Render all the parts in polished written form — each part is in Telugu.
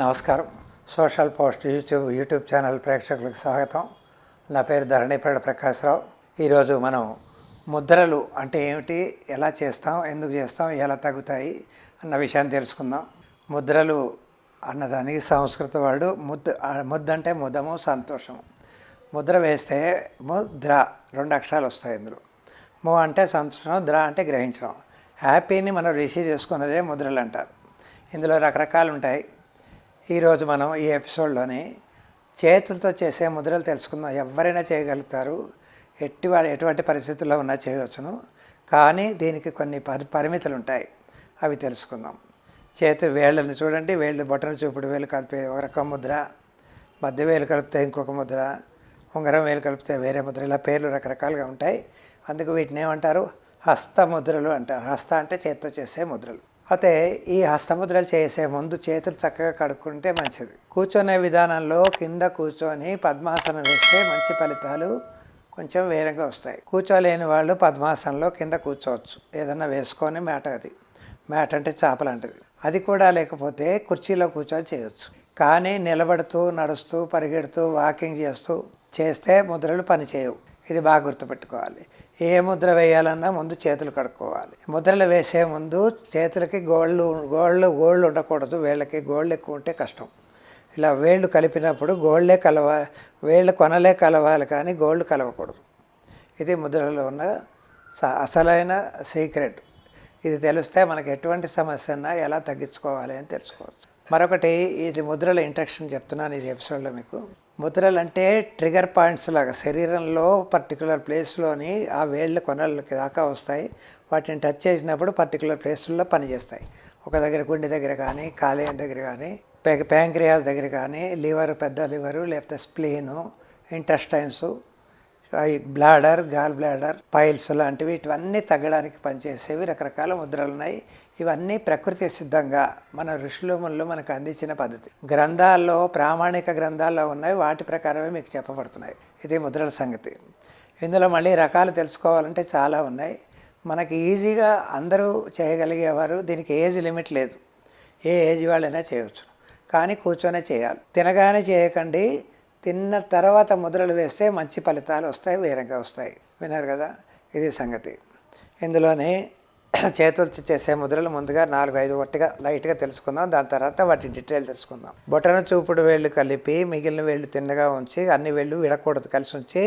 నమస్కారం. సోషల్ పోస్ట్ యూట్యూబ్ ఛానల్ ప్రేక్షకులకు స్వాగతం. నా పేరు ప్రకాష్ రావు. ఈరోజు మనం ముద్రలు అంటే ఏమిటి, ఎలా చేస్తాం, ఎందుకు చేస్తాం, ఎలా తగ్గుతాయి అన్న విషయాన్ని తెలుసుకుందాం. ముద్రలు అన్నదానికి సంస్కృత వాడు ముద్ద అంటే ముదము, సంతోషము. ముద్ర వేస్తే ముద్ర 2 అక్షరాలు వస్తాయి. ఇందులో ము అంటే సంతోషం, ద్ర అంటే గ్రహించడం. హ్యాపీని మనం రిసీవ్ చేసుకున్నదే ముద్రలు అంటారు. ఇందులో రకరకాలు ఉంటాయి. ఈరోజు మనం ఈ ఎపిసోడ్లోని చేతులతో చేసే ముద్రలు తెలుసుకుందాం. ఎవరైనా చేయగలుగుతారు, ఎటువంటి పరిస్థితుల్లో ఉన్నా చేయవచ్చును. కానీ దీనికి కొన్ని పరిమితులు ఉంటాయి, అవి తెలుసుకుందాం. చేతి వేళ్ళని చూడండి, వేళ్ళు బొటన చూపుడు వేలు కలిపే ఒక రకం ముద్ర, మధ్య వేలు కలిపితే ఇంకొక ముద్ర, ఉంగరం వేలు కలిపితే వేరే ముద్ర, ఇలా పేర్లు రకరకాలుగా ఉంటాయి. అందుకు వీటిని ఏమంటారు, హస్తముద్రలు అంటారు. హస్త అంటే చేతితో చేసే ముద్రలు. అయితే ఈ హస్తముద్రలు చేసే ముందు చేతులు చక్కగా కడుక్కుంటే మంచిది. కూర్చునే విధానంలో కింద కూర్చొని పద్మాసనం వేస్తే మంచి ఫలితాలు కొంచెం వేరేగా వస్తాయి. కూర్చోలేని వాళ్ళు పద్మాసనంలో కింద కూర్చోవచ్చు, ఏదన్నా వేసుకొని మ్యాట్ అంటే చాప లాంటిది. అది కూడా లేకపోతే కుర్చీలో కూర్చొని చేయవచ్చు. కానీ నిలబడుతూ, నడుస్తూ, పరిగెడుతూ, వాకింగ్ చేస్తే ముద్రలు పనిచేయవు. ఇది బాగా గుర్తుపెట్టుకోవాలి. ఏ ముద్ర వేయాలన్నా ముందు చేతులు కడుక్కోవాలి. ముద్రలు వేసే ముందు చేతులకి గోళ్ళు ఉండకూడదు. వేళ్ళకి గోళ్ళు ఎక్కువ ఉంటే కష్టం. ఇలా వేళ్ళు కలిపినప్పుడు వేళ్ళు కొనలే కలవాలి, కానీ గోళ్ళు కలవకూడదు. ఇది ముద్రలో ఉన్న అసలైన సీక్రెట్. ఇది తెలిస్తే మనకు ఎటువంటి సమస్య ఉన్నా ఎలా తగ్గించుకోవాలి అని తెలుసుకోవచ్చు. మరొకటి, ఇది ముద్రల ఇంట్రడక్షన్ చెప్తున్నాను ఈ ఎపిసోడ్లో మీకు. ముద్రలు అంటే ట్రిగర్ పాయింట్స్ లాగా శరీరంలో పర్టికులర్ ప్లేస్లోని ఆ వేళ్ళ కొనలకి దాకా వస్తాయి. వాటిని టచ్ చేసినప్పుడు పర్టికులర్ ప్లేసుల్లో పనిచేస్తాయి. ఒక దగ్గర గుండె దగ్గర కానీ, కాలేయం దగ్గర కానీ, ప్యాంక్రియాస్ దగ్గర కానీ, పెద్ద లివరు, లేకపోతే spleen, intestines, bladder, gall bladder, piles లాంటివి, ఇవన్నీ తగ్గడానికి పనిచేసేవి రకరకాల ముద్రలు ఉన్నాయి. ఇవన్నీ ప్రకృతి సిద్ధంగా మన ఋషులు మునులు మనకు అందించిన పద్ధతి. గ్రంథాల్లో, ప్రామాణిక గ్రంథాల్లో ఉన్నాయి, వాటి ప్రకారమే మీకు చెప్పబడుతున్నాయి. ఇది ముద్రల సంగతి. ఇందులో మళ్ళీ రకాలు తెలుసుకోవాలంటే చాలా ఉన్నాయి. మనకి ఈజీగా అందరూ చేయగలిగేవారు. దీనికి ఏజ్ లిమిట్ లేదు, ఏ ఏజ్ వాళ్ళైనా చేయవచ్చు. కానీ కూర్చొనే చేయాలి. తినగానే చేయకండి. తిన్న తర్వాత ముద్రలు వేస్తే మంచి ఫలితాలు వస్తాయి, వేరంగా వస్తాయి. విన్నారు కదా, ఇది సంగతి. ఇందులోనే చేతులతో చేసే ముద్రలు ముందుగా 4-5 లైట్గా తెలుసుకుందాం. దాని తర్వాత వాటి డీటెయిల్ తెలుసుకుందాం. బొటన చూపుడు వేళ్ళు కలిపి మిగిలిన వేళ్ళు తిన్నగా ఉంచి, అన్ని వేళ్ళు విడకూడదు, కలిసి ఉంచి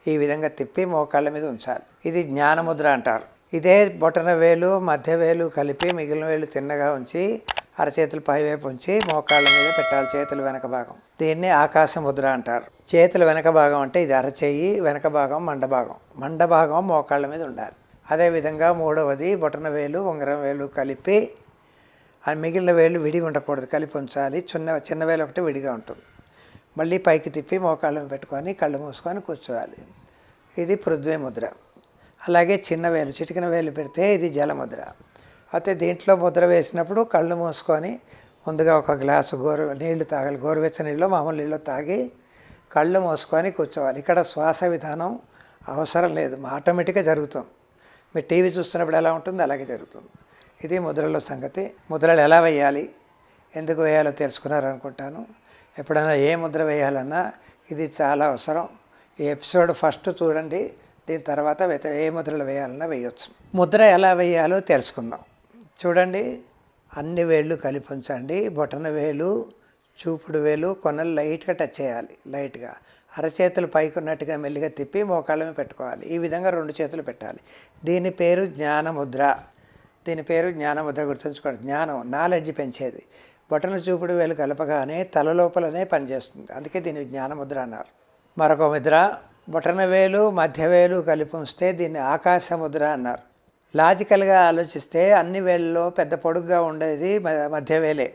ఈ విధంగా తిప్పి మోకాళ్ళ మీద ఉంచాలి. ఇది జ్ఞానముద్ర అంటారు. ఇదే బొటన వేలు, మధ్య వేలు కలిపి మిగిలిన వేళ్ళు తిన్నగా ఉంచి అరచేతులు పైవైపు ఉంచి మోకాళ్ళ మీద పెట్టాలి, చేతులు వెనక భాగం. దీన్ని ఆకాశ ముద్ర అంటారు. చేతుల వెనక భాగం అంటే ఇది అరచేయి, వెనక భాగం మండభాగం మోకాళ్ళ మీద ఉండాలి. అదేవిధంగా మూడవది బొటన వేలు, ఉంగరం వేలు కలిపి, మిగిలిన వేళ్ళు విడి ఉండకూడదు, కలిపి ఉంచాలి. చిన్న వేలు ఒకటి విడిగా ఉంటుంది. మళ్ళీ పైకి తిప్పి మోకాళ్ళ మీద పెట్టుకొని కళ్ళు మూసుకొని కూర్చోవాలి. ఇది పృథ్వీ ముద్ర. అలాగే చిన్న వేలు, చిటికిన వేలు పెడితే ఇది జలముద్ర. అయితే దీంట్లో ముద్ర వేసినప్పుడు కళ్ళు మూసుకొని ముందుగా ఒక గ్లాసు నీళ్లు తాగాలి. గోరువెచ్చని నీళ్ళు, మామూలు నీళ్ళు తాగి కళ్ళు మూసుకొని కూర్చోవాలి. ఇక్కడ శ్వాస విధానం అవసరం లేదు, ఆటోమేటిక్గా జరుగుతుంది. మీరు టీవీ చూస్తున్నప్పుడు ఎలా ఉంటుంది అలాగే జరుగుతుంది. ఇది ముద్రల సంగతి. ముద్రలు ఎలా వేయాలి, ఎందుకు వేయాలో తెలుసుకున్నారనుకుంటాను. ఎప్పుడైనా ఏ ముద్ర వేయాలన్నా ఇది చాలా అవసరం. ఈ ఎపిసోడ్ ఫస్ట్ చూడండి, దీని తర్వాత ఏ ముద్రలు వేయాలన్నా వేయవచ్చు. ముద్ర ఎలా వేయాలో తెలుసుకుందాం. చూడండి, అన్ని వేళ్ళు కలిపి ఉంచండి. బొటన వేలు, చూపుడు వేలు, కొనలు లైట్గా టచ్ చేయాలి. లైట్గా అరచేతులు పైకి ఉన్నట్టుగా మెల్లిగా తిప్పి మోకాళ్ళ మీద పెట్టుకోవాలి. ఈ విధంగా 2 చేతులు పెట్టాలి. దీని పేరు జ్ఞానముద్ర. గుర్తుంచుకోండి. జ్ఞానం, నాలెడ్జ్ పెంచేది. బొటన చూపుడు వేలు కలపగానే తల లోపలనే పనిచేస్తుంది. అందుకే దీన్ని జ్ఞానముద్ర అన్నారు. మరొక ముద్ర, బొటన వేలు, మధ్య వేలు కలిపి ఉంచితే దీన్ని ఆకాశ ముద్ర అన్నారు. లాజికల్గా ఆలోచిస్తే అన్ని వేళ్ళలో పెద్ద పొడుగ్గా ఉండేది మధ్య వేలే.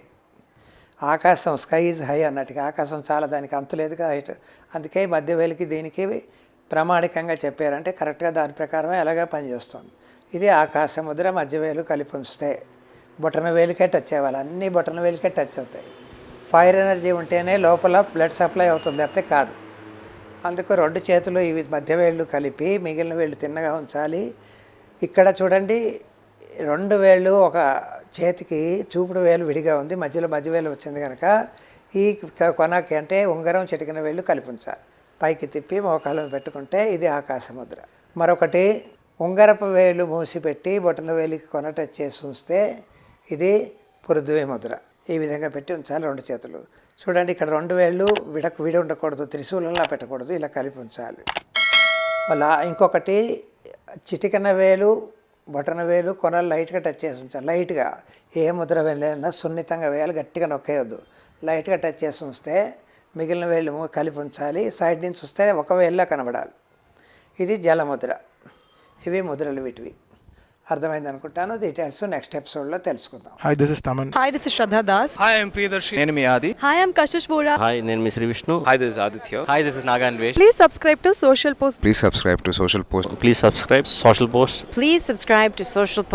ఆకాశం, స్కై ఈజ్ హై అన్నట్టుగా, ఆకాశం చాలా, దానికి అంతులేదుగా హైట్. అందుకే మధ్య వేలుకి దీనికి ప్రామాణికంగా చెప్పారంటే కరెక్ట్గా దాని ప్రకారమే అలాగే పనిచేస్తుంది. ఇది ఆకాశ ముద్ర. మధ్య వేలు కలిపి ఉంచితే బొటన వేలుకే టచ్ అవ్వాలి. అన్నీ బొటన వేలుకే టచ్ అవుతాయి. ఫైర్ ఎనర్జీ ఉంటేనే లోపల బ్లడ్ సప్లై అవుతుంది, లేకపోతే కాదు. అందుకు 2 చేతులు ఇవి మధ్య వేళ్ళు కలిపి మిగిలిన వేళ్ళు తిన్నగా ఉంచాలి. ఇక్కడ చూడండి, 2 వేళ్ళు ఒక చేతికి చూపుడు వేలు విడిగా ఉంది, మధ్యలో మధ్య వేలు వచ్చింది కనుక ఈ కొనకి అంటే ఉంగరం చిటికిన వేళ్ళు కలిపి ఉంచాలి. పైకి తిప్పి మోకాళ్ళ పెట్టుకుంటే ఇది ఆకాశ ముద్ర. మరొకటి ఉంగరపు వేలు మూసిపెట్టి బొటన వేలికి కొన టచ్ చేసి ఉంచితే ఇది పృథ్వీ ముద్ర. ఈ విధంగా పెట్టి ఉంచాలి 2 చేతులు. చూడండి, ఇక్కడ 2 వేళ్ళు విడి ఉండకూడదు, త్రిశూలంలా పెట్టకూడదు, ఇలా కలిపి ఉంచాలి. అలా ఇంకొకటి చిటికెన వేలు బొటన వేలు కొనలు లైట్గా టచ్ చేసి ఉంచాలి. లైట్గా ఏ ముద్ర వెళ్ళినా సున్నితంగా వేయాలి, గట్టిగా నొక్కేయొద్దు. లైట్గా టచ్ చేసి ఉంచితే మిగిలిన వేళ్ళు కలిపి ఉంచాలి. సైడ్ నుంచి చూస్తే ఒక వేళ్ళ కనబడాలి. ఇది జలముద్ర. ఇవి ముద్రలు వీటివి. అర్థమైంది అనుకుంటాను. డీటెయిల్స్ నెక్స్ట్ ఎపిసోడ్లో తెలుసుకుందాం. Hi, this is Taman. Hi, this is Shraddha Das. Hi, I'm Priyadarshi. నేను మీ ఆది. Hi, I'm Kashish Vora. Hi, నేను మీ Shri Vishnu. Hi, this is Aditya. Hi, this is Naganvesh. Please subscribe to Socialpost. Please subscribe to Socialpost. Please subscribe Socialpost. Please subscribe to Socialpost.